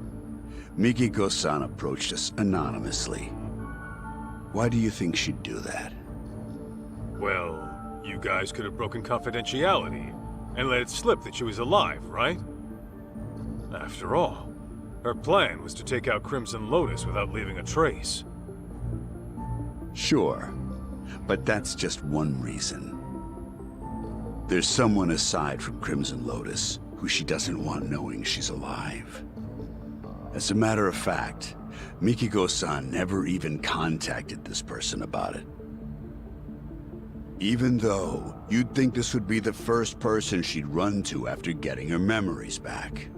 S4: Mikiko-san approached us anonymously. Why do you think she'd do that?
S3: Well, you guys could have broken confidentiality and let it slip that she was alive, right? After all, her plan was to take out Crimson Lotus without leaving a trace.
S4: Sure, but that's just one reason. There's someone aside from Crimson Lotus who she doesn't want knowing she's alive. As a matter of fact, Mikiko-san never even contacted this person about it. Even though you'd think this would be the first person she'd run to after getting her memories back.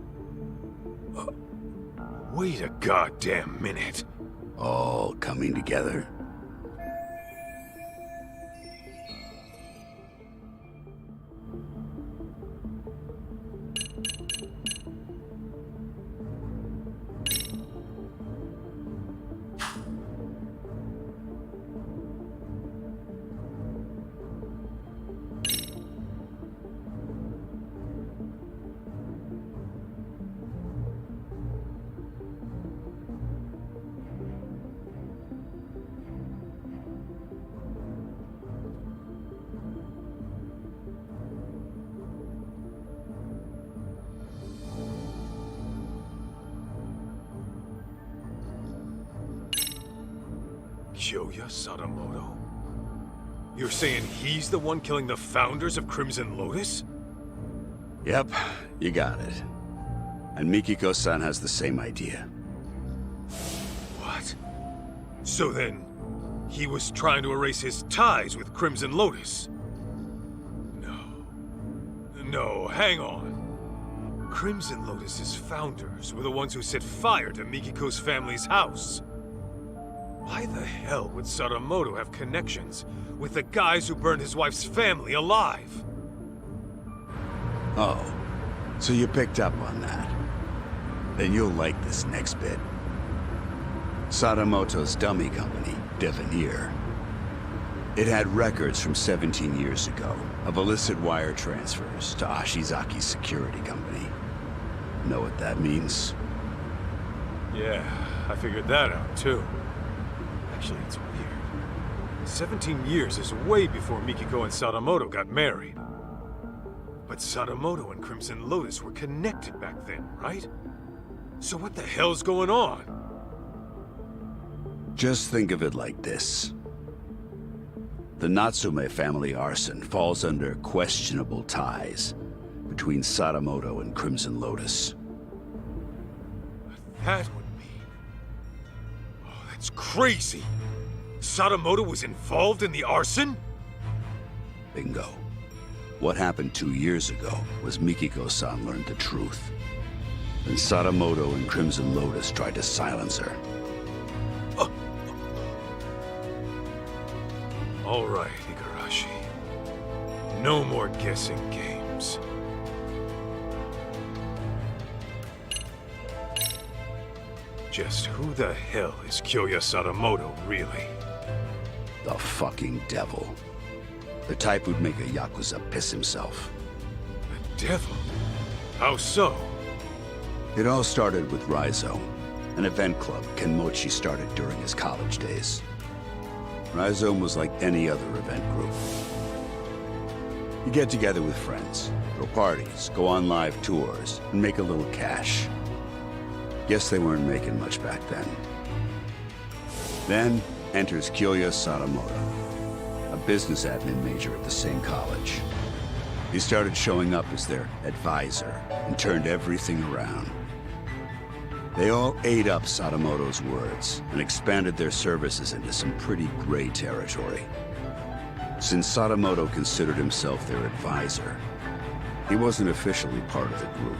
S3: Wait a goddamn minute.
S4: All coming together.
S3: Kyoya Sadamoto? You're saying he's the one killing the founders of Crimson Lotus?
S4: Yep, you got it. And Mikiko-san has the same idea.
S3: What? So then, he was trying to erase his ties with Crimson Lotus? No, hang on. Crimson Lotus's founders were the ones who set fire to Mikiko's family's house. Why the hell would Sadamoto have connections with the guys who burned his wife's family alive?
S4: Oh, so you picked up on that. Then you'll like this next bit. Sadamoto's dummy company, Devenir. It had records from 17 years ago of illicit wire transfers to Ashizaki's security company. Know what that means?
S3: Yeah, I figured that out too. Actually, it's weird. 17 years is way before Mikiko and Sadamoto got married. But Sadamoto and Crimson Lotus were connected back then, right? So what the hell's going on?
S4: Just think of it like this. The Natsume family arson falls under questionable ties between Sadamoto and Crimson Lotus.
S3: That would mean... Oh, that's crazy! Sadamoto was involved in the arson?
S4: Bingo. What happened 2 years ago was Mikiko-san learned the truth. And Sadamoto and Crimson Lotus tried to silence her.
S3: All right, Igarashi. No more guessing games. Just who the hell is Kyoya Sadamoto, really?
S4: The fucking devil. The type who'd make a Yakuza piss himself.
S3: The devil? How so?
S4: It all started with Raizo, an event club Kenmochi started during his college days. Rhizome was like any other event group. You get together with friends, throw parties, go on live tours, and make a little cash. Guess they weren't making much back then. Then enters Kyoya Sadamoto, a business admin major at the same college. He started showing up as their advisor and turned everything around. They all ate up Sadamoto's words and expanded their services into some pretty gray territory. Since Sadamoto considered himself their advisor, he wasn't officially part of the group.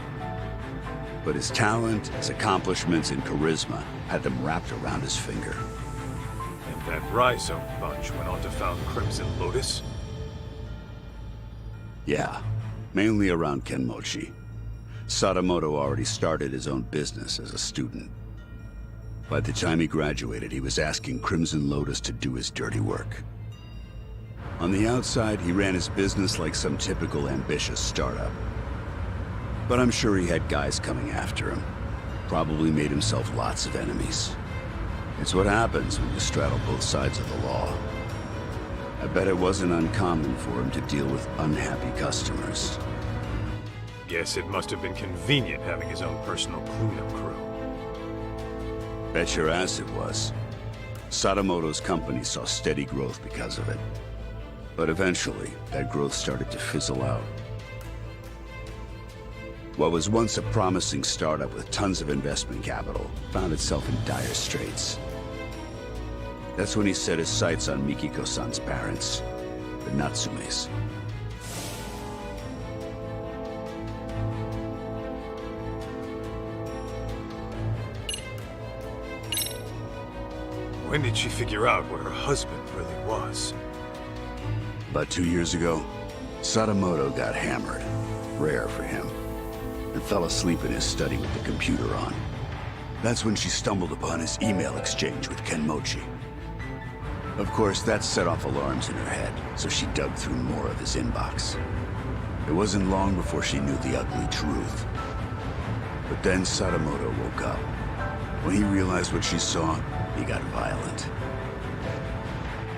S4: But his talent, his accomplishments, and charisma had them wrapped around his finger.
S3: And that Rhizome bunch went on to found Crimson Lotus?
S4: Yeah, mainly around Kenmochi. Sadamoto already started his own business as a student. By the time he graduated, he was asking Crimson Lotus to do his dirty work. On the outside, he ran his business like some typical ambitious startup. But I'm sure he had guys coming after him. Probably made himself lots of enemies. It's what happens when you straddle both sides of the law. I bet it wasn't uncommon for him to deal with unhappy customers.
S3: Guess it must have been convenient having his own personal cleanup crew.
S4: Bet your ass it was. Sadamoto's company saw steady growth because of it. But eventually, that growth started to fizzle out. What was once a promising startup with tons of investment capital found itself in dire straits. That's when he set his sights on Mikiko-san's parents, the Natsumes.
S3: When did she figure out what her husband really was?
S4: About 2 years ago, Sadamoto got hammered, rare for him, and fell asleep in his study with the computer on. That's when she stumbled upon his email exchange with Kenmochi. Of course, that set off alarms in her head, so she dug through more of his inbox. It wasn't long before she knew the ugly truth. But then Sadamoto woke up. When he realized what she saw, he got violent.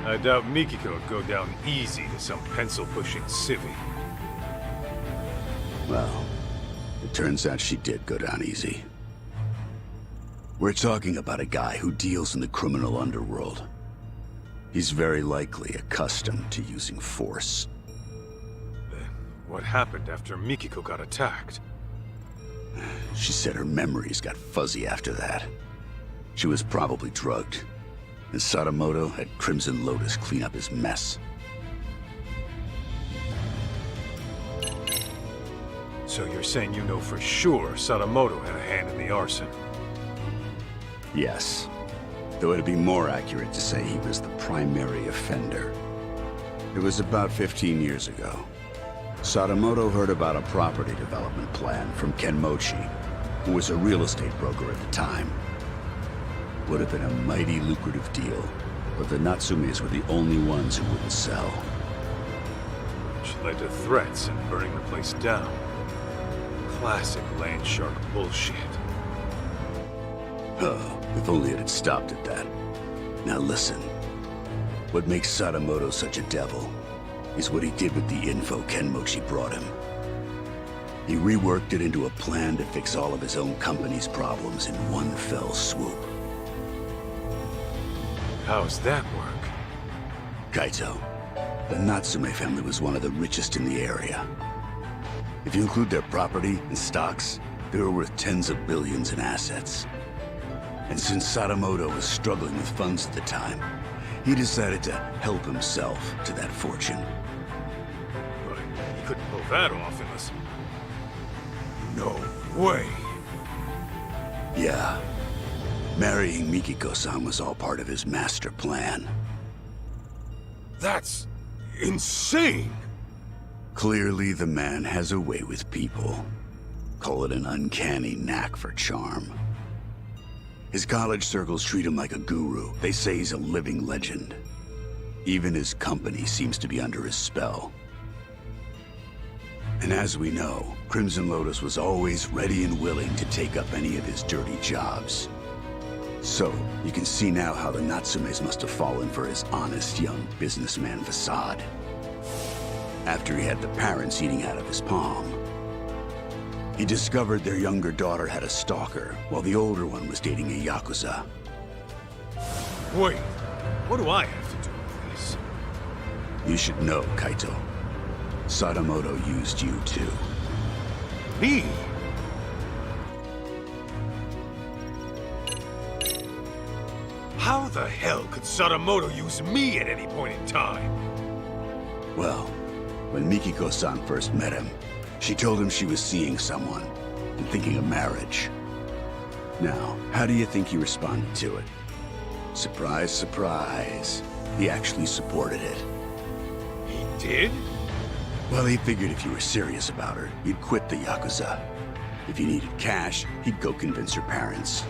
S3: I doubt Mikiko would go down easy to some pencil-pushing civvy.
S4: Well, it turns out she did go down easy. We're talking about a guy who deals in the criminal underworld. He's very likely accustomed to using force.
S3: Then what happened after Mikiko got attacked?
S4: She said her memories got fuzzy after that. She was probably drugged, and Sadamoto had Crimson Lotus clean up his mess.
S3: So you're saying you know for sure Sadamoto had a hand in the arson?
S4: Yes, though it'd be more accurate to say he was the primary offender. It was about 15 years ago. Sadamoto heard about a property development plan from Kenmochi, who was a real estate broker at the time. Would have been a mighty lucrative deal, but the Natsumes were the only ones who wouldn't sell.
S3: Which led to threats and burning the place down. Classic land shark bullshit.
S4: Oh, if only it had stopped at that. Now listen. What makes Sadamoto such a devil is what he did with the info Kenmochi brought him. He reworked it into a plan to fix all of his own company's problems in one fell swoop.
S3: How's that work?
S4: Kaito, the Natsume family was one of the richest in the area. If you include their property and stocks, they were worth tens of billions in assets. And since Sadamoto was struggling with funds at the time, he decided to help himself to that fortune.
S3: But he couldn't pull that off unless... No way!
S4: Yeah. Marrying Mikiko-san was all part of his master plan.
S2: That's insane!
S4: Clearly, the man has a way with people. Call it an uncanny knack for charm. His college circles treat him like a guru. They say he's a living legend. Even his company seems to be under his spell. And as we know, Crimson Lotus was always ready and willing to take up any of his dirty jobs. So, you can see now how the Natsumes must have fallen for his honest young businessman facade. After he had the parents eating out of his palm, he discovered their younger daughter had a stalker, while the older one was dating a Yakuza.
S3: Wait, what do I have to do with this?
S4: You should know, Kaito. Sadamoto used you too.
S3: Me? How the hell could Sadamoto use me at any point in time?
S4: Well, when Mikiko-san first met him, she told him she was seeing someone and thinking of marriage. Now, how do you think he responded to it? Surprise, surprise. He actually supported it.
S3: He did?
S4: Well, he figured if you were serious about her, you'd quit the Yakuza. If you needed cash, he'd go convince her parents.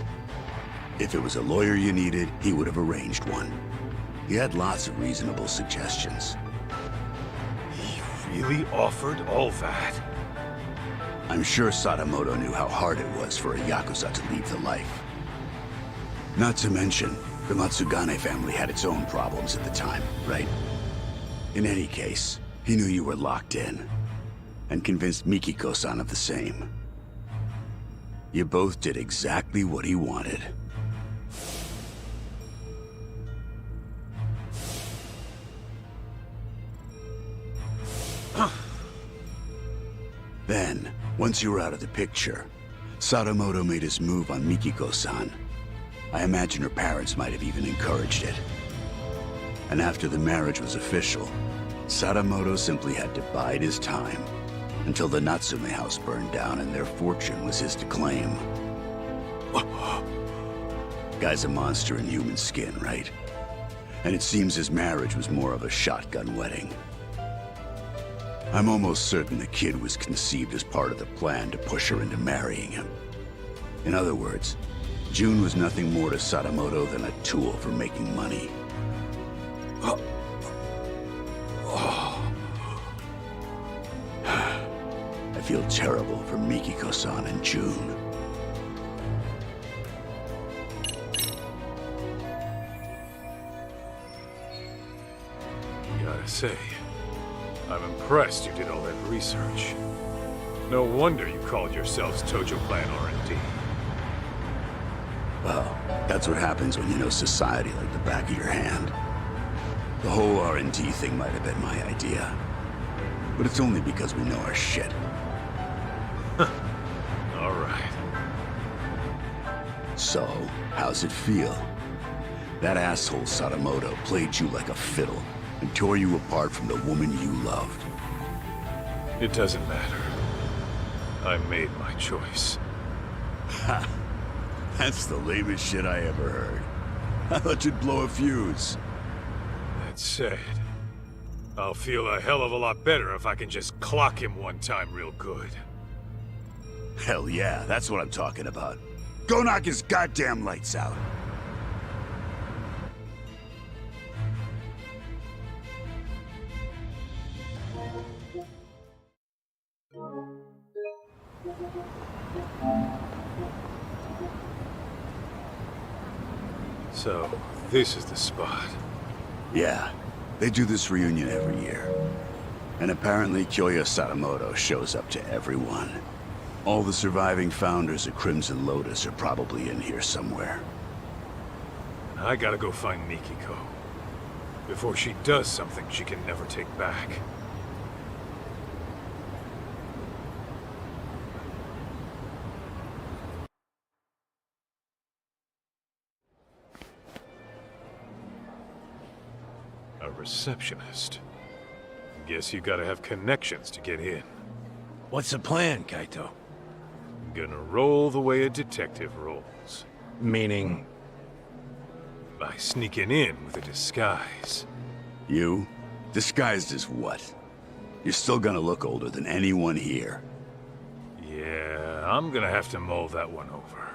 S4: If it was a lawyer you needed, he would have arranged one. He had lots of reasonable suggestions.
S3: He really offered all that?
S4: I'm sure Sadamoto knew how hard it was for a Yakuza to leave the life. Not to mention, the Matsugane family had its own problems at the time, right? In any case, he knew you were locked in. and convinced Mikiko-san of the same. You both did exactly what he wanted. Then, once you were out of the picture, Sadamoto made his move on Mikiko-san. I imagine her parents might have even encouraged it. And after the marriage was official, Sadamoto simply had to bide his time until the Natsume house burned down and their fortune was his to claim. Guy's a monster in human skin, right? And it seems his marriage was more of a shotgun wedding. I'm almost certain the kid was conceived as part of the plan to push her into marrying him. In other words, June was nothing more to Sadamoto than a tool for making money. I feel terrible for Mikiko-san and June.
S3: Gotta say, I'm impressed you did all that research. No wonder you called yourselves Tojo Clan R&D.
S4: Well, that's what happens when you know society like the back of your hand. The whole R&D thing might have been my idea. But it's only because we know our shit.
S3: All right.
S4: So, how's it feel? That asshole Sadamoto played you like a fiddle and tore you apart from the woman you loved.
S3: It doesn't matter. I made my choice.
S4: Ha! That's the lamest shit I ever heard. I thought you'd blow a fuse.
S3: That said, I'll feel a hell of a lot better if I can just clock him one time real good.
S4: Hell yeah, that's what I'm talking about. Go knock his goddamn lights out.
S3: So, this is the spot.
S4: Yeah, they do this reunion every year. And apparently Kyoya Sadamoto shows up to everyone. All the surviving founders of Crimson Lotus are probably in here somewhere.
S3: I gotta go find Mikiko. Before she does something she can never take back. A receptionist. Guess you gotta have connections to get in.
S10: What's the plan, Kaito?
S3: Gonna roll the way a detective rolls.
S10: Meaning?
S3: By sneaking in with a disguise.
S4: You? Disguised as what? You're still gonna look older than anyone here.
S3: Yeah, I'm gonna have to mull that one over.